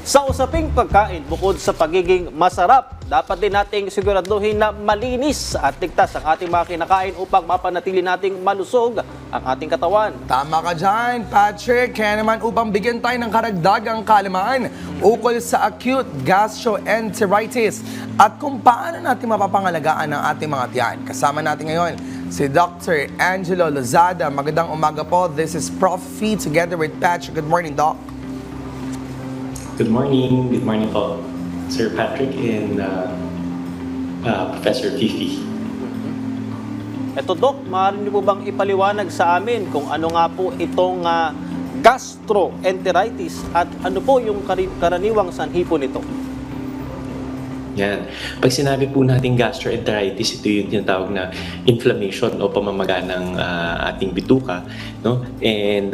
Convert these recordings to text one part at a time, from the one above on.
Sa usaping pagkain, bukod sa pagiging masarap, dapat din nating siguraduhin na malinis at ligtas ang ating mga kinakain upang mapanatili nating malusog ang ating katawan. Tama ka dyan, Patrick. Kaya naman upang bigyan tayo ng karagdagang kaalaman ukol sa acute gastroenteritis at kung paano natin mapapangalagaan ang ating mga tiyan. Kasama natin ngayon si Dr. Angelo Lozada. Magandang umaga po. This is Prof. Fee together with Patrick. Good morning, Doc. Good morning. Good morning po, Sir Patrick and Professor Fifi. Eto Dok, maaari niyo po bang ipaliwanag sa amin kung ano nga po itong gastroenteritis at ano po yung karaniwang sanhi po nito? Yan. Pag sinabi po natin gastroenteritis, ito yung tinatawag na inflammation o pamamaga ng ating bituka, no? And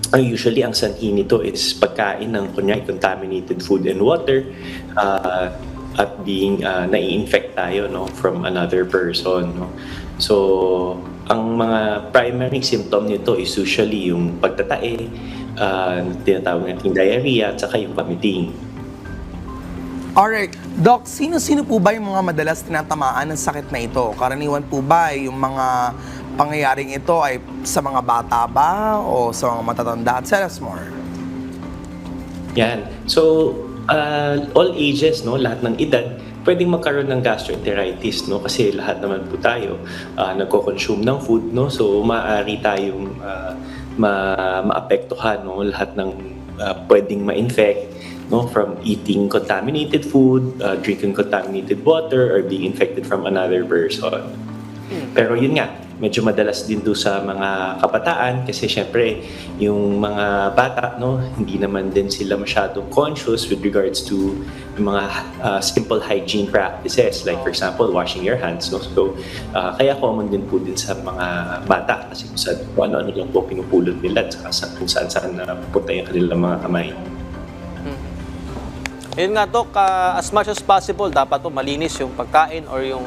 usually, ang sanhi nito is pagkain ng kunyari contaminated food and water at being nai-infect tayo, no, from another person. No? So, ang mga primary symptom nito is usually yung pagtatae, tinatawag nating diarrhea, at saka yung vomiting. Alright, Doc, sino-sino po ba yung mga madalas tinatamaan ng sakit na ito? Karaniwan po ba yung mga pangyayaring ito ay sa mga bata ba o sa mga matatanda? Tell us more. Yan. So, all ages, no, lahat ng edad, pwedeng magkaroon ng gastroenteritis, no, kasi lahat naman po tayo nagko-consume ng food, no, so maaari tayong maapektuhan, no, lahat ng pwedeng ma-infect, no, from eating contaminated food, drinking contaminated water, or being infected from another person. Pero yun nga, medyo madalas din do sa mga kabataan kasi syempre yung mga bata, no, hindi naman din sila masyadong conscious with regards to yung mga simple hygiene practices, like for example washing your hands, no. So kaya common din po din sa mga bata kasi kung ano-ano lang po pinupulot nila at saka kung saan na pupunta yung kanilang mga kamay. Yun nga Dok, as much as possible dapat po malinis yung pagkain or yung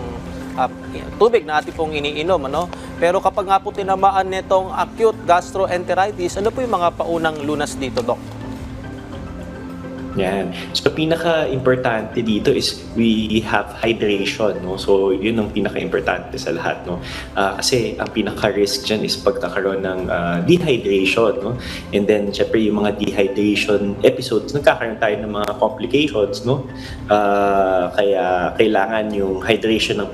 tubig na ating pong iniinom, ano? Pero kapag nga po tinamaan nitong acute gastroenteritis, ano po yung mga paunang lunas dito, Doc? Yan. So, pinaka-importante dito is we have hydration, no? So, yun ang pinaka-importante sa lahat, no? Kasi ang pinaka-risk dyan is pagkakaroon ng dehydration, no? And then, syempre, yung mga dehydration episodes, nagkakaroon tayo ng mga complications, no? Kaya kailangan yung hydration ng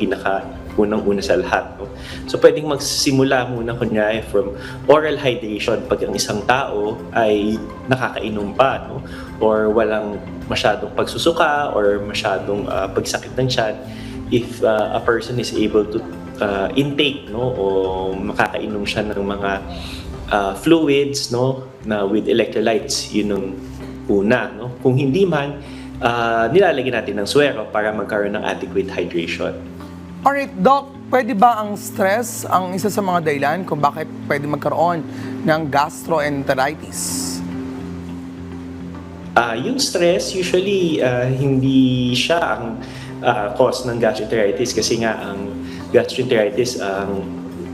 unang-una sa lahat, no? So, pwedeng magsimula muna kunyari from oral hydration pag ang isang tao ay nakakainom pa, no? Or walang masyadong pagsusuka or masyadong pagsakit ng tiyan. If a person is able to intake, no, o makakainom siya ng mga fluids, no, na with electrolytes, yun ang una, no? Kung hindi man, nilalagyan natin ng suwero para magkaroon ng adequate hydration. Alright, Doc, pwede ba ang stress ang isa sa mga dahilan kung bakit pwede magkaroon ng gastroenteritis? Yung stress, usually hindi siya ang cause ng gastroenteritis kasi nga ang gastroenteritis ang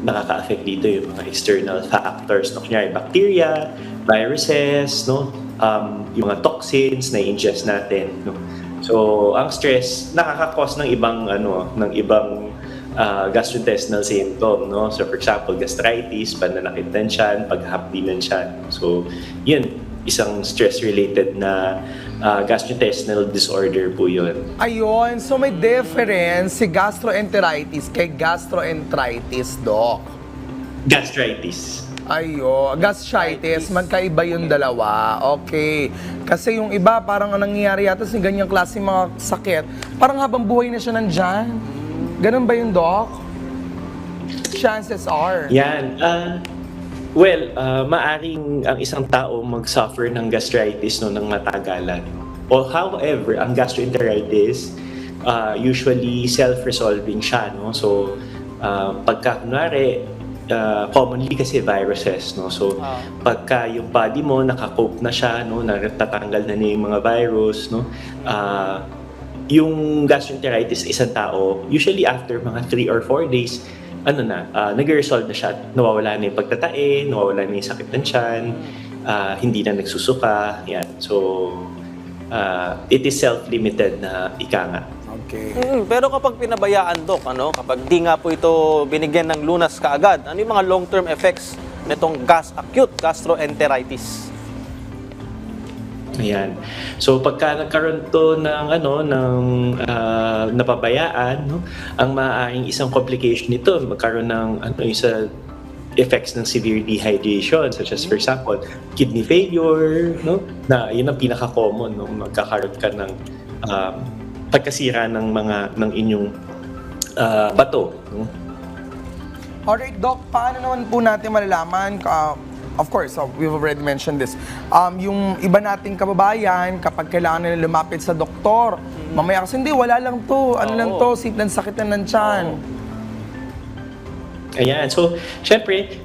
nakaka-affect dito yung mga external factors, no? Kunyari bacteria, viruses, no? Yung mga toxins na i-ingest natin, no? So, ang stress nakaka-cause ng ibang gastrointestinal symptom, no? So, for example, gastritis, pananakit ng tiyan, paghapdi ng tiyan. So, yun, isang stress-related na gastrointestinal disorder po yun. Ayun, so may difference si gastroenteritis kay gastroenteritis, Doc. Gastritis. Gastritis, magkaiba yung dalawa. Okay. Kasi yung iba, parang ang nangyayari yata sa ganyang klase mga sakit, parang habang buhay na siya nandyan. Ganun ba yung Doc? Chances are. Yan. Maaring ang isang tao mag-suffer ng gastritis no, ng matagalan. O however, ang gastroenteritis, usually self-resolving siya. No? So, pagka kunwari, commonly kasi viruses, no? So, pagka yung body mo nakakope na siya, no, natatanggal na niya yung mga virus, no, yung gastroenteritis sa isang tao, usually after mga 3 or 4 days, nag-resolve na siya. Nawawala na yung pagtatae, nawawala na yung sakit ng tiyan, hindi na nagsusuka. Yan. So, it is self-limited na ika nga. Okay. Pero kapag pinabayaan, Doc, kapag di nga po ito binigyan ng lunas kaagad, ano yung mga long-term effects nitong acute gastroenteritis? Ayan. So pagka nagkaroon to ng napabayaan, ang maaaring isang complication nito magkaroon ng yung sa effects ng severe dehydration, such as for example kidney failure, na yun ang pinaka-common, magkakaroon ka ng pagkasira ng inyong bato. Alright, Doc, paano naman po natin malalaman, of course, we've already mentioned this, yung iba nating kababayan, kapag kailangan nila lumapit sa doktor, mamaya kasi hindi, wala lang to, lang to, simpleng sakit lang ng tiyan. Ayan. So, syempre,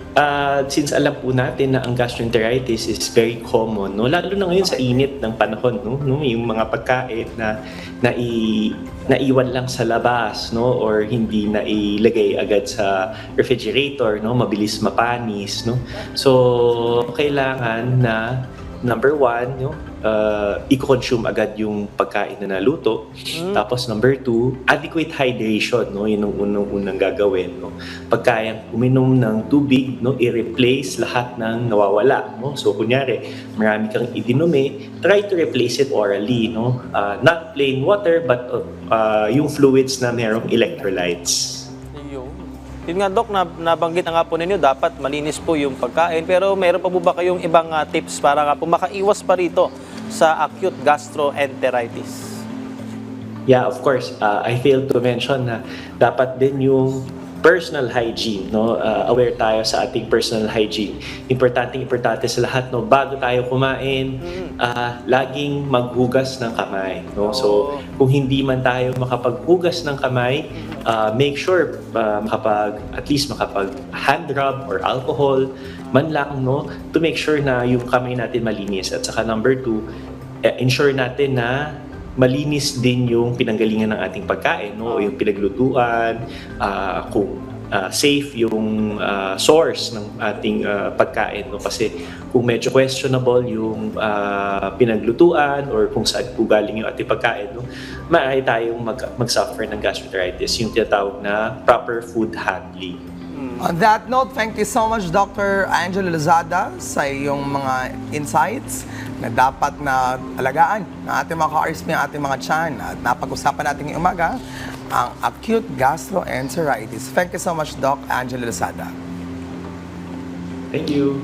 since alam po natin na ang gastroenteritis is very common, lalo na ngayon sa init ng panahon, yung mga pagkain na naiwan lang sa labas, or hindi na ilagay agad sa refrigerator, mabilis mapanis, So, kailangan na number one, i-consume agad yung pagkain na naluto. Tapos number two, adequate hydration, yun ang unang gagawin. Pagkayang uminom ng tubig, i-replace lahat ng nawawala. So kunyari, marami kang idinuми, try to replace it orally. Not plain water, but yung fluids na merong electrolytes. Yun nga, Doc, nabanggit na nga po ninyo, dapat malinis po yung pagkain. Pero meron pa po ba kayong ibang tips para nga po makaiwas pa rito sa acute gastroenteritis? Yeah, of course. I failed to mention na dapat din yung personal hygiene, aware tayo sa ating personal hygiene. Importante sa lahat, bago tayo kumain, laging maghugas ng kamay, So, kung hindi man tayo makapaghugas ng kamay, make sure at least makapag hand rub or alcohol man lang, to make sure na yung kamay natin malinis. At saka number two, ensure natin na malinis din yung pinanggalingan ng ating pagkain, o yung pinaglutuan, kung safe yung source ng ating pagkain, kasi kung medyo questionable yung pinaglutuan or kung saan po galing yung ating pagkain, maaari tayong mag-suffer ng gastroenteritis, yung tinatawag na proper food handling. On that note, thank you so much, Dr. Angelo Lozada, sa iyong mga insights na dapat na alagaan ng ating mga ka-RSP, ang ating mga tiyan. At napag-usapan natin ngayong umaga ang acute gastroenteritis. Thank you so much, Doc Angelo Lozada. Thank you.